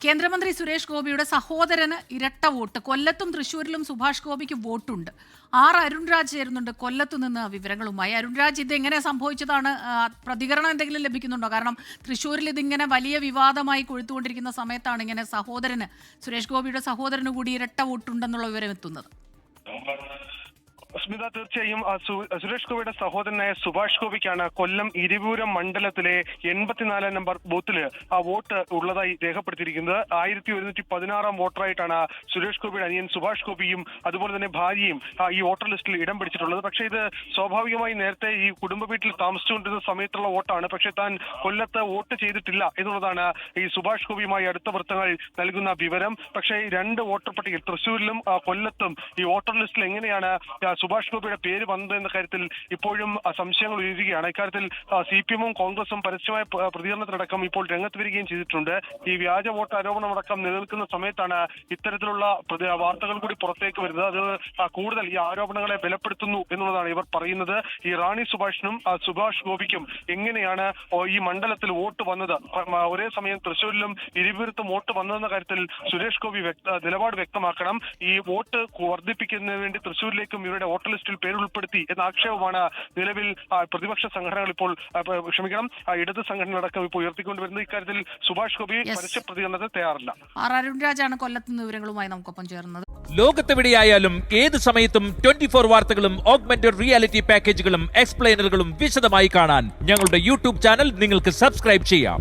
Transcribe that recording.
കേന്ദ്രമന്ത്രി സുരേഷ് ഗോപിയുടെ സഹോദരന് ഇരട്ട വോട്ട്. കൊല്ലത്തും തൃശ്ശൂരിലും സുഭാഷ് ഗോപിക്ക് വോട്ടുണ്ട്. അരുൺരാജ് ചേരുന്നുണ്ട് കൊല്ലത്തു നിന്ന് വിവരങ്ങളുമായി. അരുൺരാജ്, ഇത് എങ്ങനെ സംഭവിച്ചതാണ്? പ്രതികരണം എന്തെങ്കിലും ലഭിക്കുന്നുണ്ടോ? കാരണം തൃശ്ശൂരിൽ ഇതിങ്ങനെ വലിയ വിവാദമായി കൊഴുത്തുകൊണ്ടിരിക്കുന്ന സമയത്താണ് ഇങ്ങനെ സുരേഷ് ഗോപിയുടെ സഹോദരന് കൂടി ഇരട്ട വോട്ടുണ്ടെന്നുള്ള വിവരം എത്തുന്നത്. സ്മിത, തീർച്ചയായും സുരേഷ് ഗോപിയുടെ സഹോദരനായ സുഭാഷ് ഗോപിക്കാണ് കൊല്ലം ഇരിവൂരം മണ്ഡലത്തിലെ 84 നമ്പർ ബൂത്തിൽ വോട്ട് ഉള്ളതായി രേഖപ്പെടുത്തിയിരിക്കുന്നത്. 1116 വോട്ടറായിട്ടാണ് സുരേഷ് ഗോപിയുടെ അനിയൻ സുഭാഷ് ഗോപിയും അതുപോലെ തന്നെ ഭാര്യയും ഈ വോട്ടർ ലിസ്റ്റിൽ ഇടം പിടിച്ചിട്ടുള്ളത്. പക്ഷേ ഇത് സ്വാഭാവികമായി നേരത്തെ ഈ കുടുംബ വീട്ടിൽ താമസിച്ചുകൊണ്ടിരുന്ന സമയത്തുള്ള വോട്ടാണ്. പക്ഷേ താൻ കൊല്ലത്ത് വോട്ട് ചെയ്തിട്ടില്ല എന്നുള്ളതാണ് ഈ സുഭാഷ് ഗോപിയുമായി അടുത്ത വൃത്തങ്ങൾ നൽകുന്ന വിവരം. പക്ഷേ രണ്ട് വോട്ടർ പട്ടികയിൽ തൃശ്ശൂരിലും കൊല്ലത്തും ഈ വോട്ടർ ലിസ്റ്റിൽ എങ്ങനെയാണ് സുഭാഷ് ഗോപിയുടെ പേര് വന്നത് എന്ന കാര്യത്തിൽ ഇപ്പോഴും സംശയങ്ങൾ ഉയരുകയാണ്. ഇക്കാര്യത്തിൽ CPM-ഉം കോൺഗ്രസും പരസ്യമായ പ്രതികരണത്തിനടക്കം ഇപ്പോൾ രംഗത്ത് വരികയും ചെയ്തിട്ടുണ്ട്. ഈ വ്യാജ വോട്ട് ആരോപണമടക്കം നിലനിൽക്കുന്ന സമയത്താണ് ഇത്തരത്തിലുള്ള വാർത്തകൾ കൂടി പുറത്തേക്ക് വരുന്നത്. അത് കൂടുതൽ ഈ ആരോപണങ്ങളെ ബലപ്പെടുത്തുന്നു എന്നുള്ളതാണ് ഇവർ പറയുന്നത്. ഈ റാണി സുഭാഷിനും സുഭാഷ് ഗോപിക്കും എങ്ങനെയാണ് ഈ മണ്ഡലത്തിൽ വോട്ട് വന്നത്, ഒരേ സമയം തൃശ്ശൂരിലും ഇരുവരുത്തും വോട്ട് വന്നതെന്ന കാര്യത്തിൽ സുരേഷ് ഗോപി നിലപാട് വ്യക്തമാക്കണം. ഈ വോട്ട് വർദ്ധിപ്പിക്കുന്നതിന് വേണ്ടി തൃശ്ശൂരിലേക്കും ഇവരുടെ വോട്ടർ ലിസ്റ്റിൽ പേരുൾപ്പെടുത്തി എന്ന ആക്ഷേപമാണ് നിലവിൽ പ്രതിപക്ഷ സംഘടനകൾ ഇപ്പോൾ ഇടത് സംഘടനകളടക്കം ഇപ്പോൾ ഉയർത്തിക്കൊണ്ടുവരുന്നത്. ഇക്കാര്യത്തിൽ സുഭാഷ് ഗോപി പരസ്യ പ്രതികരണത്തിന് തയ്യാറില്ല. അരുൺരാജാണ് കൊല്ലത്ത് നിന്ന് വിവരങ്ങളുമായി നമുക്കൊപ്പം ചേർന്നത്. ലോകത്തെവിടെയായാലും ഏത് സമയത്തും 24 വാർത്തകളും ഓഗ്മെന്റഡ് റിയാലിറ്റി പാക്കേജുകളും എക്സ്പ്ലെയിനറുകളും വിശദമായി കാണാൻ ഞങ്ങളുടെ യൂട്യൂബ് ചാനൽ നിങ്ങൾക്ക് സബ്സ്ക്രൈബ് ചെയ്യാം.